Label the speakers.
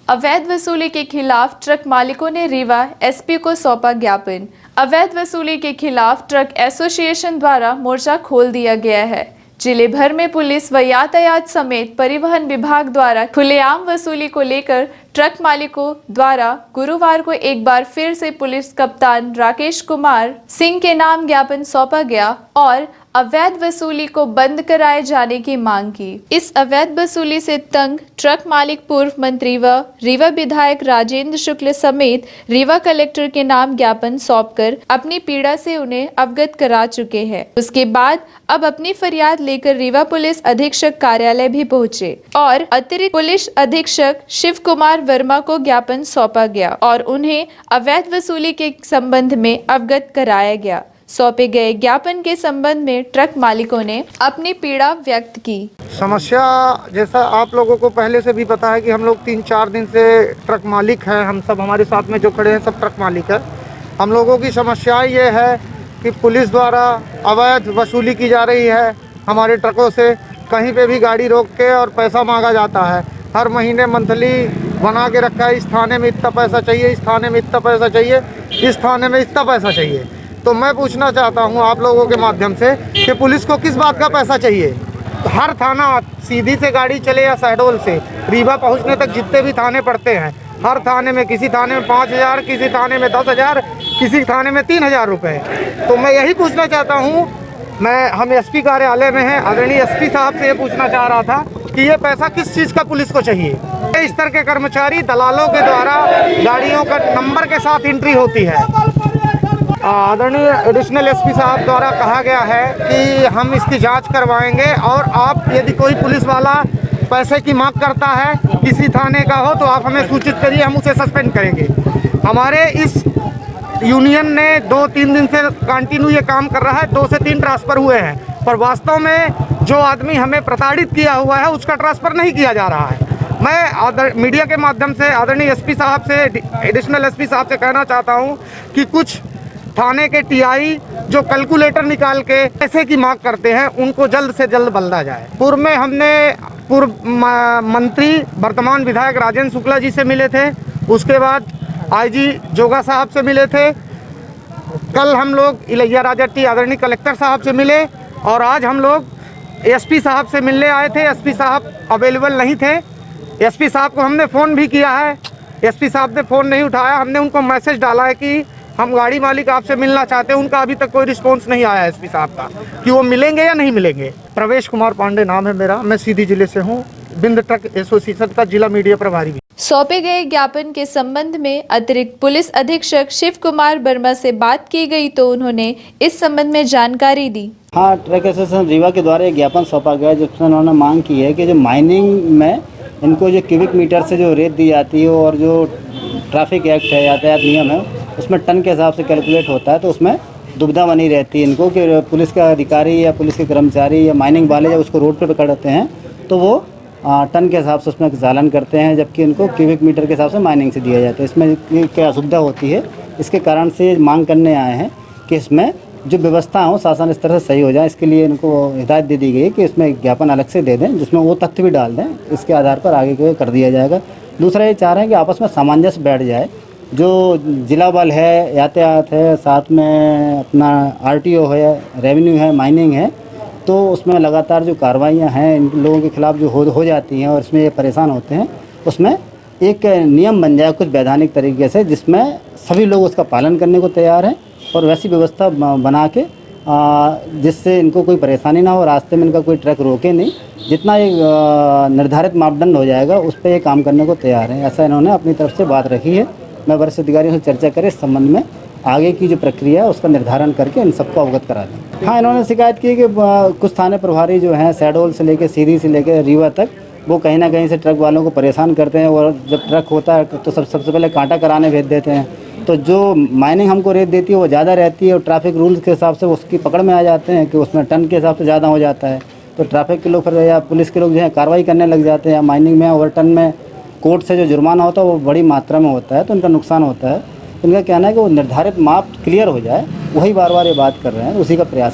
Speaker 1: अवैध वसूली के खिलाफ ट्रक मालिकों ने रीवा एसपी को सौंपा ज्ञापन। अवैध वसूली के खिलाफ ट्रक एसोसिएशन द्वारा मोर्चा खोल दिया गया है। जिले भर में पुलिस व यातायात समेत परिवहन विभाग द्वारा खुलेआम वसूली को लेकर ट्रक मालिकों द्वारा गुरुवार को एक बार फिर से पुलिस कप्तान राकेश कुमार सिंह के नाम ज्ञापन सौंपा गया और अवैध वसूली को बंद कराए जाने की मांग की। इस अवैध वसूली से तंग ट्रक मालिक पूर्व मंत्री व रीवा विधायक राजेंद्र शुक्ल समेत रीवा कलेक्टर के नाम ज्ञापन सौंपकर अपनी पीड़ा से उन्हें अवगत करा चुके हैं। उसके बाद अब अपनी फरियाद लेकर रीवा पुलिस अधीक्षक कार्यालय भी पहुंचे और अतिरिक्त पुलिस अधीक्षक शिव कुमार वर्मा को ज्ञापन सौंपा गया और उन्हें अवैध वसूली के संबंध में अवगत कराया गया। सौंपे गए ज्ञापन के संबंध में ट्रक मालिकों ने अपनी पीड़ा व्यक्त की।
Speaker 2: समस्या जैसा आप लोगों को पहले से भी पता है कि हम लोग 3-4 दिन से ट्रक मालिक हैं। हम सब हमारे साथ में जो खड़े हैं सब ट्रक मालिक हैं। हम लोगों की समस्या ये है कि पुलिस द्वारा अवैध वसूली की जा रही है हमारे ट्रकों से। कहीं पे भी गाड़ी रोक के और पैसा मांगा जाता है। हर महीने मंथली बना के रखा है, इस थाने में इतना पैसा चाहिए, इस थाने में इतना पैसा चाहिए, इस थाने में इतना पैसा चाहिए। तो मैं पूछना चाहता हूं आप लोगों के माध्यम से कि पुलिस को किस बात का पैसा चाहिए। तो हर थाना सीधी से गाड़ी चले या शहडोल से रीवा पहुंचने तक जितने भी थाने पड़ते हैं, हर थाने में किसी थाने में 5,000, किसी थाने में 10,000, किसी थाने में 3,000 रुपये। तो मैं यही पूछना चाहता हूं, हम एसपी कार्यालय में हैं, आदरणीय एसपी साहब से ये पूछना चाह रहा था कि ये पैसा किस चीज़ का पुलिस को चाहिए। इस तरह के कर्मचारी दलालों के द्वारा गाड़ियों का नंबर के साथ एंट्री होती है। आदरणीय एडिशनल एसपी साहब द्वारा कहा गया है कि हम इसकी जांच करवाएंगे और आप यदि कोई पुलिस वाला पैसे की मांग करता है किसी थाने का हो तो आप हमें सूचित करिए, हम उसे सस्पेंड करेंगे। हमारे इस यूनियन ने 2-3 दिन से कंटिन्यू ये काम कर रहा है। 2 से 3 ट्रांसफ़र हुए हैं, पर वास्तव में जो आदमी हमें प्रताड़ित किया हुआ है उसका ट्रांसफ़र नहीं किया जा रहा है। मैं मीडिया के माध्यम से आदरणीय एसपी साहब से, एडिशनल एसपी साहब से कहना चाहता हूं कि कुछ थाने के टीआई जो कैलकुलेटर निकाल के पैसे की मांग करते हैं उनको जल्द से जल्द बदला जाए। पूर्व में हमने पूर्व मंत्री वर्तमान विधायक राजेंद्र शुक्ला जी से मिले थे, उसके बाद आईजी जोगा साहब से मिले थे, कल हम लोग इलैया राजट्टी आदरणीय कलेक्टर साहब से मिले और आज हम लोग एसपी साहब से मिलने आए थे। एसपी साहब अवेलेबल नहीं थे। एसपी साहब को हमने फ़ोन भी किया है, एसपी साहब ने फ़ोन नहीं उठाया। हमने उनको मैसेज डाला है कि हम गाड़ी मालिक आपसे मिलना चाहते हैं, उनका अभी तक कोई रिस्पांस नहीं आया एसपी साहब का कि वो मिलेंगे या नहीं मिलेंगे। प्रवेश कुमार पांडे नाम है मेरा, मैं सीधी जिले से हूँ, बिंद ट्रक एसोसिएशन का जिला मीडिया प्रभारी भी।
Speaker 1: सौंपे गए ज्ञापन के संबंध में अतिरिक्त पुलिस अधीक्षक शिव कुमार वर्मा से बात की गई तो उन्होंने इस संबंध में जानकारी दी।
Speaker 3: हाँ, ट्रक एसोसिएशन रीवा के द्वारा एक ज्ञापन सौंपा गया जिसमें उन्होंने मांग की है कि जो माइनिंग में इनको जो क्यूबिक मीटर से जो रेत दी जाती है और जो ट्रैफिक एक्ट है, यातायात नियम है, उसमें टन के हिसाब से कैलकुलेट होता है, तो उसमें दुविधा बनी रहती है इनको कि पुलिस का अधिकारी या पुलिस के कर्मचारी या माइनिंग वाले जब उसको रोड पे पकड़ते हैं तो वो टन के हिसाब से उसमें चालान करते हैं, जबकि इनको क्यूबिक मीटर के हिसाब से माइनिंग से दिया जाता है। इसमें क्या असुविधा होती है, इसके कारण से मांग करने आए हैं कि इसमें जो व्यवस्था हो शासन इस तरह से सही हो जाए। इसके लिए इनको हिदायत दे दी गई है कि इसमें ज्ञापन अलग से दे दें जिसमें वो तथ्य भी डाल दें, इसके आधार पर आगे को कर दिया जाएगा। दूसरा ये चाह रहे हैं कि आपस में सामंजस्य बैठ जाए, जो जिला बल है, यातायात है, साथ में अपना आरटीओ है, रेवेन्यू है, माइनिंग है, तो उसमें लगातार जो कार्रवाइयाँ हैं इन लोगों के खिलाफ़ जो हो जाती हैं और इसमें ये परेशान होते हैं, उसमें एक नियम बन जाए कुछ वैधानिक तरीके से जिसमें सभी लोग उसका पालन करने को तैयार हैं और वैसी व्यवस्था बना के जिससे इनको कोई परेशानी ना हो, रास्ते में इनका कोई ट्रक रोके नहीं। जितना एक निर्धारित मापदंड हो जाएगा उस पर ये काम करने को तैयार हैं, ऐसा इन्होंने अपनी तरफ से बात रखी है। मैं वरिष्ठ अधिकारियों से चर्चा करें इस संबंध में आगे की जो प्रक्रिया है उसका निर्धारण करके इन सबको अवगत करा दें। हाँ, इन्होंने शिकायत की कि कुछ थाने प्रभारी जो हैं शहडोल से लेकर सीधी से लेकर रीवा तक वो कहीं ना कहीं से ट्रक वालों को परेशान करते हैं और जब ट्रक होता है तो सबसे पहले कांटा कराने भेज देते हैं। तो जो माइनिंग हमको रेट देती है वो ज़्यादा रहती है और ट्रैफिक रूल्स के हिसाब से उसकी पकड़ में आ जाते हैं कि उसमें टन के हिसाब से ज़्यादा हो जाता है। तो ट्रैफिक के लोग फिर या पुलिस के लोग जो है कार्रवाई करने लग जाते हैं। माइनिंग में ओवर टन में कोर्ट से जो जुर्माना होता है वो बड़ी मात्रा में होता है, तो उनका नुकसान होता है। इनका कहना है कि वो निर्धारित माप क्लियर हो जाए, वही बार बार ये बात कर रहे हैं, उसी का प्रयास